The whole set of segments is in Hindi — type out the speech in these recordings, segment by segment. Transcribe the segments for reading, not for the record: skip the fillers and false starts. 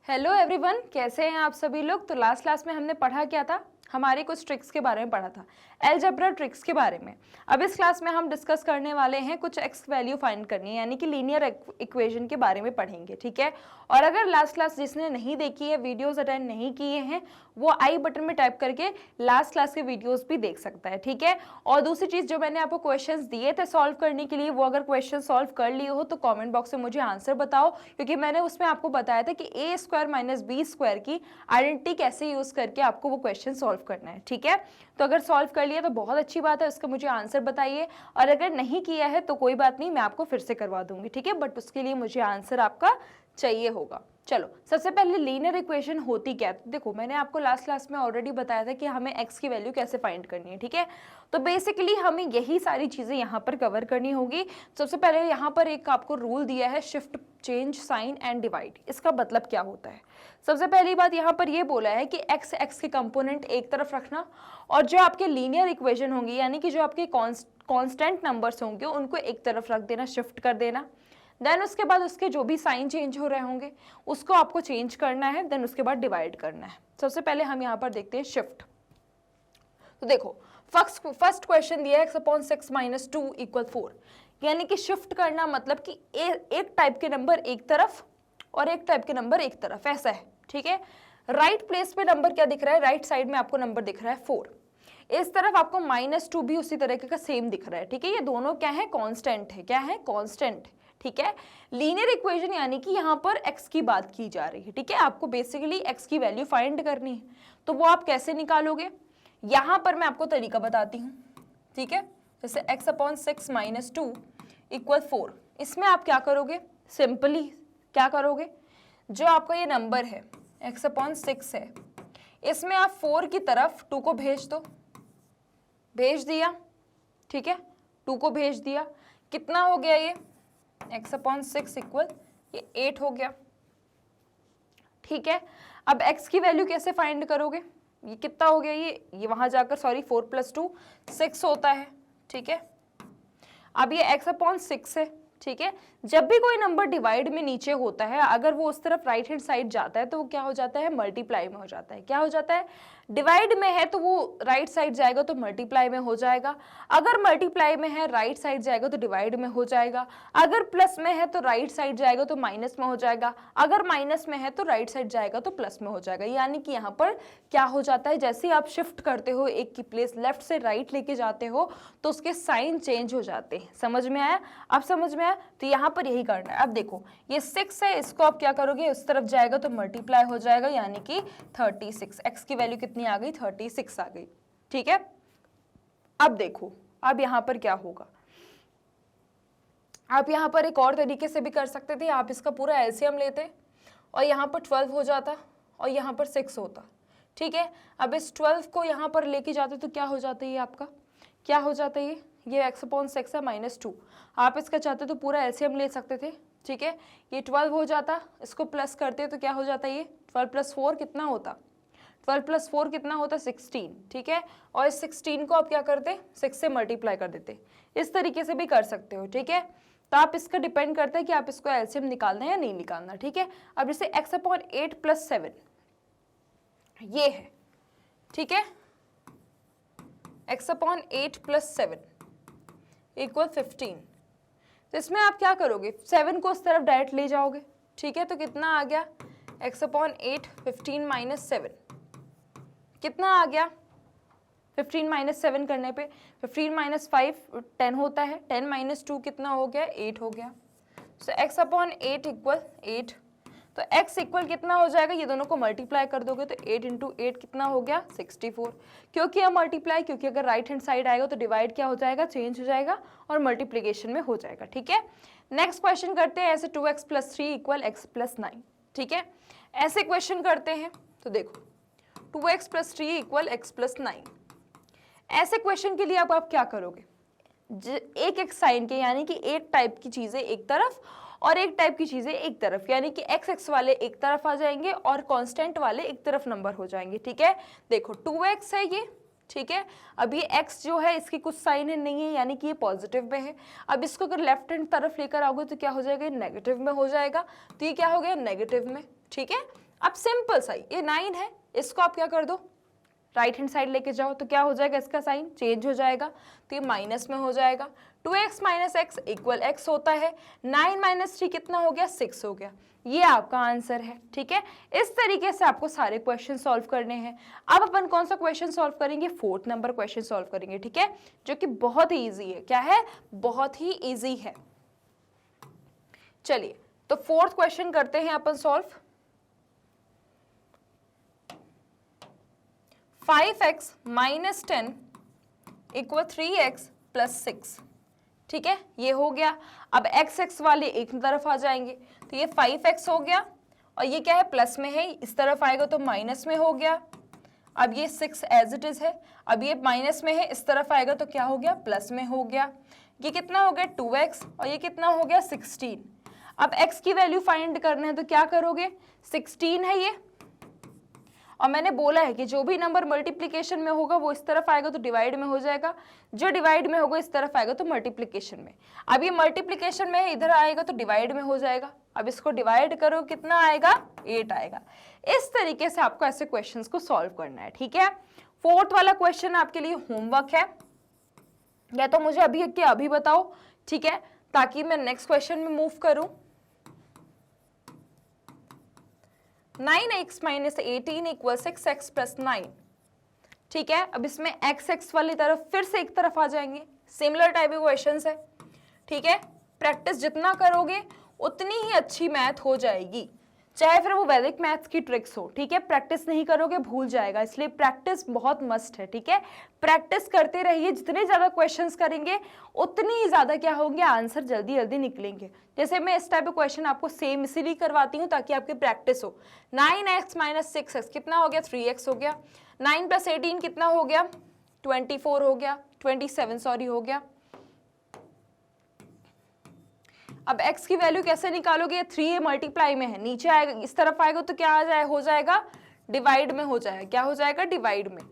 हेलो एवरीवन, कैसे हैं आप सभी लोग। तो लास्ट क्लास में हमने पढ़ा क्या था, हमारे कुछ ट्रिक्स के बारे में पढ़ा था, अलजेब्रा ट्रिक्स के बारे में। अब इस क्लास में हम डिस्कस करने वाले हैं कुछ एक्स वैल्यू फाइंड करनी है, यानी कि लीनियर इक्वेशन के बारे में पढ़ेंगे, ठीक है। और अगर लास्ट क्लास जिसने नहीं देखी है, वीडियोस अटेंड नहीं किए हैं, वो आई बटन में टाइप करके लास्ट क्लास के वीडियोस भी देख सकता है, ठीक है। और दूसरी चीज, जो मैंने आपको क्वेश्चंस दिए थे सॉल्व करने के लिए, वो अगर क्वेश्चन सॉल्व कर लिए हो तो कमेंट बॉक्स में मुझे आंसर बताओ, क्योंकि मैंने उसमें आपको बताया था कि a square minus b square की आइडेंटिटी कैसे यूज करके आपको वो क्वेश्चन सॉल्व करना है, ठीक है। तो अगर सॉल्व कर लिया तो बहुत अच्छी बात है, उसका मुझे आंसर बताइए, और अगर नहीं किया है तो कोई बात नहीं, मैं आपको फिर से करवा दूंगी, ठीक है। बट उसके लिए मुझे आंसर आपका चाहिए होगा। चलो, सबसे पहले लीनियर इक्वेशन होती क्या है। देखो, मैंने आपको लास्ट क्लास में ऑलरेडी बताया था कि हमें x की वैल्यू कैसे फाइंड करनी है, ठीक है। तो बेसिकली हमें यही सारी चीजें यहाँ पर कवर करनी होगी। सबसे पहले यहाँ पर एक आपको रूल दिया है, shift change sign and divide. इसका मतलब क्या होता है। सबसे पहली बात यहाँ पर ये बोला है कि x के कंपोनेंट एक तरफ रखना, और जो आपके लीनियर इक्वेशन होंगी, यानी कि जो आपके कॉन्स्टेंट नंबर्स होंगे, उनको एक तरफ रख देना, शिफ्ट कर देना। देन उसके बाद उसके जो भी साइन चेंज हो रहे होंगे उसको आपको चेंज करना है, देन उसके बाद डिवाइड करना है। सबसे पहले हम यहाँ पर देखते हैं शिफ्ट। तो देखो, फर्स्ट क्वेश्चन दिया है x/6 - 2 = 4, यानी कि शिफ्ट करना मतलब कि एक टाइप के नंबर एक तरफ और एक टाइप के नंबर एक तरफ, ऐसा है, ठीक है। राइट प्लेस पे नंबर क्या दिख रहा है, राइट साइड में आपको नंबर दिख रहा है 4। इस तरफ आपको -2 भी उसी तरह का सेम दिख रहा है, ठीक है। ये दोनों क्या है, कांस्टेंट है, क्या है, कांस्टेंट, ठीक है। लीनियर इक्वेशन यानी कि यहाँ पर x की बात की जा रही है, ठीक है। आपको बेसिकली x की वैल्यू फाइंड करनी है, तो वो आप कैसे निकालोगे, यहाँ पर मैं आपको तरीका बताती हूँ, ठीक है। जैसे x/6 - 2 = 4, इसमें आप क्या करोगे, सिंपली क्या करोगे, जो आपका ये नंबर है x/6 है, इसमें आप 4 की तरफ 2 को भेज दो, भेज दिया, ठीक है। 2 को भेज दिया, कितना हो गया ये x/6 = ये 8 हो गया, ठीक है। अब x की वैल्यू कैसे फाइंड करोगे, ये कितना हो गया, ये वहां जाकर 4 + 2 6 होता है, ठीक है। अब ये x/6 है, ठीक है। जब भी कोई नंबर डिवाइड में नीचे होता है, अगर वो उस तरफ राइट हैंड साइड जाता है तो वो क्या हो जाता है, मल्टीप्लाई में हो जाता है। क्या हो जाता है, डिवाइड में है तो वो राइट साइड जाएगा तो मल्टीप्लाई में हो जाएगा, अगर मल्टीप्लाई में है राइट साइड जाएगा तो डिवाइड में हो जाएगा, अगर प्लस में है तो राइट साइड जाएगा तो माइनस में हो जाएगा, अगर माइनस में है तो राइट साइड जाएगा तो प्लस में हो जाएगा। यानी कि यहाँ पर क्या हो जाता है, जैसे आप शिफ्ट करते हो, एक की प्लेस लेफ्ट से राइट लेके जाते हो तो उसके साइन चेंज हो जाते हैं। समझ में आया, अब समझ में आया। तो यहाँ पर यही करना है। अब देखो, ये 6 है, इसको आप क्या करोगे, उस तरफ जाएगा तो मल्टीप्लाई हो जाएगा, यानी कि 36। x की वैल्यू कितनी आ गई, 36 आ गई, ठीक है। अब देखो, अब यहाँ पर क्या होगा, आप यहाँ पर एक और तरीके से भी कर सकते थे। आप इसका पूरा एलसीएम लेते और यहाँ पर 12 हो जाता और यहाँ पर 6 होता, ठीक है। अब इस 12 को यहाँ पर लेके जाते तो क्या हो जाता है, ये आपका क्या हो जाता है, ये x/6 है -2। आप इसका चाहते तो पूरा एलसीएम ले सकते थे, ठीक है। ये 12 हो जाता, इसको प्लस करते तो क्या हो जाता है, ये 12 + 4 कितना होता, 12 + 4 कितना होता, 16, ठीक है। और इस 16 को आप क्या करते, 6 से मल्टीप्लाई कर देते। इस तरीके से भी कर सकते हो, ठीक है। तो आप इसका डिपेंड करता है कि आप इसको एलसीएम निकालना है या नहीं निकालना, ठीक है। अब जैसे x/8 + 7 ये है, ठीक है। x/8 + 7 = 15। तो इसमें आप क्या करोगे, 7 को उस तरफ डायरेक्ट ले जाओगे, ठीक है। तो कितना आ गया, x/8 15 - 7 कितना आ गया, 15 - 7 करने पे 15 - 5 10 होता है, 10 - 2 कितना हो गया, 8 हो गया। तो x/8 = 8। तो x इक्वल कितना हो जाएगा, ये दोनों को मल्टीप्लाई कर दोगे तो 8 × 8 कितना हो गया, 64। क्यों किया मल्टीप्लाई, क्योंकि अगर राइट हैंड साइड आएगा तो डिवाइड क्या हो जाएगा, चेंज हो जाएगा और मल्टीप्लिकेशन में हो जाएगा, ठीक है। नेक्स्ट क्वेश्चन करते हैं, ऐसे 2x + 3 = x + 9, ठीक है। ऐसे क्वेश्चन करते हैं, तो देखो 2x + 3 = x + 9। ऐसे क्वेश्चन के लिए अब आप क्या करोगे, एक एक साइन के, यानी कि एक टाइप की चीजें एक तरफ और एक टाइप की चीजें एक तरफ, यानी कि x वाले एक तरफ आ जाएंगे और कांस्टेंट वाले एक तरफ नंबर हो जाएंगे, ठीक है। देखो 2x है ये, ठीक है। अब ये x जो है इसकी कुछ साइन है नहीं है, यानी कि ये पॉजिटिव में है। अब इसको अगर लेफ्ट हैंड तरफ लेकर आओगे तो क्या हो जाएगा, नेगेटिव में हो जाएगा। तो ये क्या हो गया, नेगेटिव में, ठीक है। अब सिंपल सा ये 9 है, इसको आप क्या कर दो, राइट हैंड साइड लेके जाओ, तो क्या हो जाएगा, इसका साइन चेंज हो जाएगा, तो ये माइनस में हो जाएगा। 2x minus x equal x होता है। 9 माइनस 3 कितना हो गया, 6 हो गया। ये आपका आंसर है। ठीक है, इस तरीके से आपको सारे क्वेश्चन सॉल्व करने हैं। अब अपन कौन सा क्वेश्चन सॉल्व करेंगे, 4th नंबर क्वेश्चन सॉल्व करेंगे। ठीक है, जो कि बहुत ही ईजी है। क्या है, बहुत ही ईजी है। चलिए तो 4th क्वेश्चन करते हैं अपन solve. 5x minus 10 equal 3x plus 6। ठीक है, ये हो गया। अब x वाले एक तरफ आ जाएंगे, तो ये 5x हो गया, और ये क्या है, प्लस में है, इस तरफ आएगा तो माइनस में हो गया। अब ये 6 एज इट इज है, अब ये माइनस में है, इस तरफ आएगा तो क्या हो गया, प्लस में हो गया। ये कितना हो गया, 2x, और ये कितना हो गया, 16। अब x की वैल्यू फाइंड करना है तो क्या करोगे, 16 है ये, और मैंने बोला है कि जो भी नंबर मल्टीप्लिकेशन में होगा वो इस तरफ आएगा तो डिवाइड में हो जाएगा, जो डिवाइड में होगा इस तरफ आएगा तो मल्टीप्लिकेशन में। अब ये मल्टीप्लिकेशन में है, इधर आएगा तो डिवाइड में हो जाएगा। अब इसको डिवाइड करो, कितना आएगा, 8 आएगा। इस तरीके से आपको ऐसे क्वेश्चंस को सॉल्व करना है। ठीक है, 4th वाला क्वेश्चन आपके लिए होमवर्क है, या तो मुझे अभी के अभी बताओ, ठीक है, ताकि मैं नेक्स्ट क्वेश्चन में मूव करूं। 9x minus 18 equal 6x plus 9। ठीक है, अब इसमें x वाली तरफ फिर से एक तरफ आ जाएंगे, सिमिलर टाइप के क्वेश्चंस है। ठीक है, प्रैक्टिस जितना करोगे उतनी ही अच्छी मैथ हो जाएगी, चाहे फिर वो वैदिक मैथ्स की ट्रिक्स हो। ठीक है, प्रैक्टिस नहीं करोगे भूल जाएगा, इसलिए प्रैक्टिस बहुत मस्ट है। ठीक है, प्रैक्टिस करते रहिए, जितने ज्यादा क्वेश्चंस करेंगे उतनी ही ज्यादा क्या होंगे, आंसर जल्दी जल्दी निकलेंगे। जैसे मैं इस टाइप के क्वेश्चन आपको सेम इसीलिए करवाती हूँ ताकि आपकी प्रैक्टिस हो। 9x माइनस 6x कितना हो गया, 3x हो गया। 9 प्लस 18 कितना हो गया, 24 हो गया, 27 सॉरी हो गया। अब x की वैल्यू कैसे निकालोगे, 3 मल्टीप्लाई में है, नीचे आएगा, इस तरफ आएगा तो क्या आ जाए, हो जाएगा डिवाइड में हो जाएगा। क्या हो जाएगा, डिवाइड में।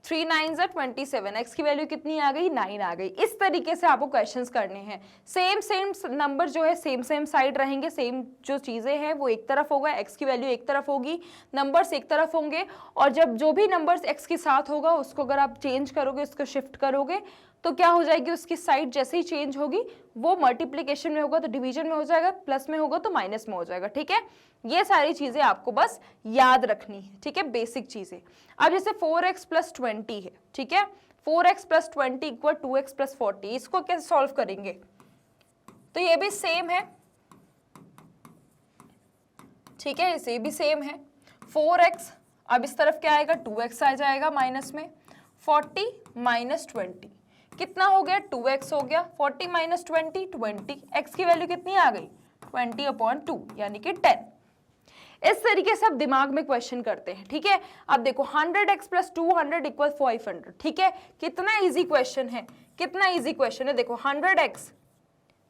3 9 27, x की वैल्यू कितनी आ गई, 9 आ गई। इस तरीके से आपको क्वेश्चंस करने हैं। सेम नंबर जो है सेम साइड रहेंगे, सेम जो चीजें हैं वो एक तरफ होगा, x की वैल्यू एक तरफ होगी, नंबर्स एक तरफ होंगे, और जब जो भी नंबर्स x के साथ होगा उसको अगर आप चेंज करोगे, उसको शिफ्ट करोगे तो क्या हो जाएगी, उसकी साइड जैसे ही चेंज होगी, वो मल्टीप्लिकेशन में होगा तो डिवीजन में हो जाएगा, प्लस में होगा तो माइनस में हो जाएगा। ठीक है, ये सारी चीजें आपको बस याद रखनी है। ठीक है, बेसिक चीजें। अब जैसे 4x प्लस 20 है, ठीक है, 4x plus 20 equal 2x plus 40, इसको कैसे सॉल्व करेंगे, तो ये भी सेम है। ठीक है, इसे भी सेम है। 4x, अब इस तरफ क्या आएगा, 2x आ जाएगा माइनस में, 40 माइनस 20 कितना हो गया, 2x हो गया। 40 माइनस 20 20, x की वैल्यू कितनी आ गई, 20/2 यानी कि 10। इस तरीके से आप दिमाग में क्वेश्चन करते हैं। ठीक है, अब देखो 100x प्लस 200 इक्वल 500। ठीक है, कितना इजी क्वेश्चन है, कितना इजी क्वेश्चन है। देखो 100x,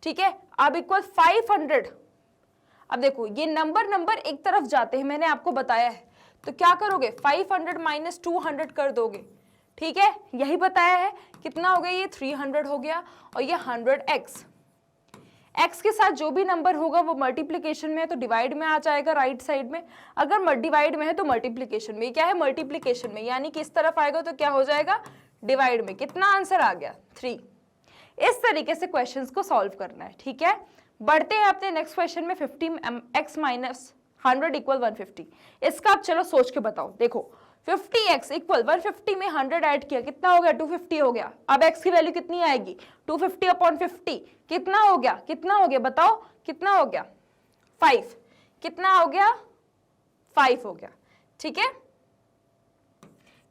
ठीक है, अब इक्वल 500। अब देखो ये नंबर एक तरफ जाते हैं, मैंने आपको बताया है, तो क्या करोगे, 500 माइनस 200 कर दोगे। ठीक है, यही बताया है। कितना हो गया, ये 300 हो गया, और ये 100x। x के साथ जो भी नंबर होगा वो मल्टीप्लिकेशन में है तो डिवाइड में आ जाएगा राइट साइड में, अगर डिवाइड में है तो मल्टीप्लिकेशन में। क्या है, मल्टीप्लिकेशन में, यानी कि इस तरफ आएगा तो क्या हो जाएगा, डिवाइड में। कितना आंसर आ गया, 3। इस तरीके से क्वेश्चंस को सॉल्व करना है। ठीक है, बढ़ते हैं अपने नेक्स्ट क्वेश्चन में। 50x minus 100 equal 150। इसका आप चलो सोच के बताओ। देखो 50x इक्वल 150 में 100 ऐड किया, कितना हो गया, 250 हो गया। अब x की वैल्यू कितनी आएगी, 250/50 कितना हो गया, कितना हो गया, बताओ कितना हो गया, 5। कितना हो गया, 5 हो गया। ठीक है,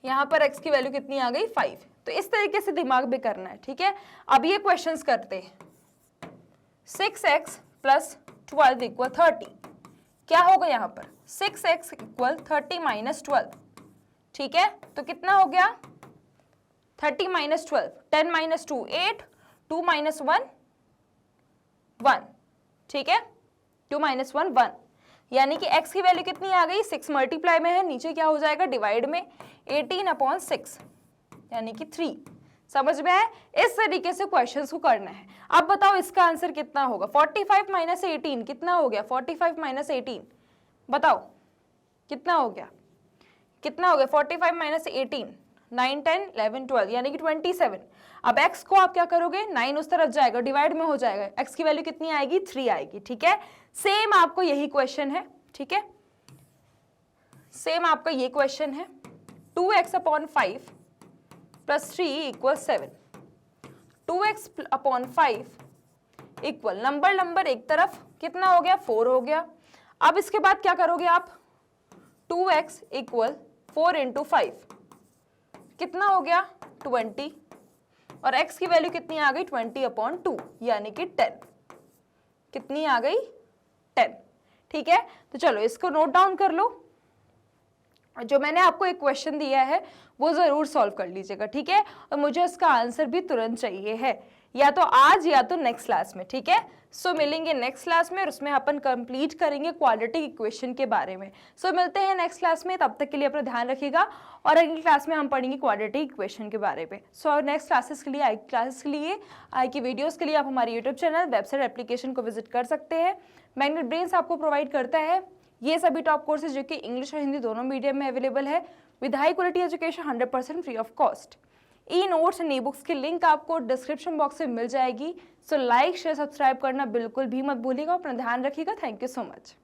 यहां पर x की वैल्यू कितनी आ गई, 5। तो इस तरीके से दिमाग में करना है। ठीक है, अब ये क्वेश्चंस करते हैं। 6x plus 12 equal 30। क्या होगा यहाँ पर, 6x इक्वल 30 माइनस 12। ठीक है, तो कितना हो गया, 30 माइनस 12, 10 माइनस 2 8, 2 माइनस 1 1। ठीक है, 2 माइनस 1 1, यानी कि x की वैल्यू कितनी आ गई, 6 मल्टीप्लाई में है, नीचे क्या हो जाएगा, डिवाइड में, 18/6 यानी कि 3। समझ में आए, इस तरीके से क्वेश्चंस को करना है। अब बताओ इसका आंसर कितना होगा, 45 माइनस 18 कितना हो गया, 45 माइनस 18 बताओ कितना हो गया 45 माइनस 18, 9, 10, 11, 12 यानी कि 27। अब x को आप क्या करोगे, 9 उस तरफ जाएगा, डिवाइड में हो जाएगा, x की वैल्यू कितनी आएगी, 3 आएगी। ठीक है, सेम आपको यही क्वेश्चन है। ठीक है, सेम आपका ये क्वेश्चन है, 2x upon 5 plus 3 equal 7। 2x upon 5 equal number एक तरफ कितना हो गया, 4 हो गया। अब इसके बाद क्या करोगे आप, 2x इक्वल 4 इंटू 5 कितना हो गया, 20, और x की वैल्यू कितनी आ गई, 20 अपॉन 2 यानी कि 10। कितनी आ गई, 10। ठीक है, तो चलो इसको नोट डाउन कर लो। जो मैंने आपको एक क्वेश्चन दिया है वो जरूर सॉल्व कर लीजिएगा। ठीक है, और मुझे उसका आंसर भी तुरंत चाहिए है, या तो आज या तो नेक्स्ट क्लास में। ठीक है, सो मिलेंगे नेक्स्ट क्लास में और उसमें अपन कंप्लीट करेंगे क्वाड्रेटिक इक्वेशन के बारे में। सो मिलते हैं नेक्स्ट क्लास में, तब तक के लिए अपना ध्यान रखिएगा और अगली क्लास में हम पढ़ेंगे क्वाड्रेटिक इक्वेशन के बारे में। सो नेक्स्ट क्लासेस के लिए, आई की वीडियोस के लिए आप हमारे यूट्यूब चैनल, वेबसाइट, एप्लीकेशन को विजिट कर सकते हैं। मैग्नेट ब्रेन्स आपको प्रोवाइड करता है ये सभी टॉप कोर्सेज जो कि इंग्लिश और हिंदी दोनों मीडियम में अवेलेबल है with high quality education 100% free of cost. E notes and e books की लिंक आपको डिस्क्रिप्शन बॉक्स में मिल जाएगी। सो लाइक, शेयर, सब्सक्राइब करना बिल्कुल भी मत भूलिएगा। अपना ध्यान रखिएगा। Thank you so much.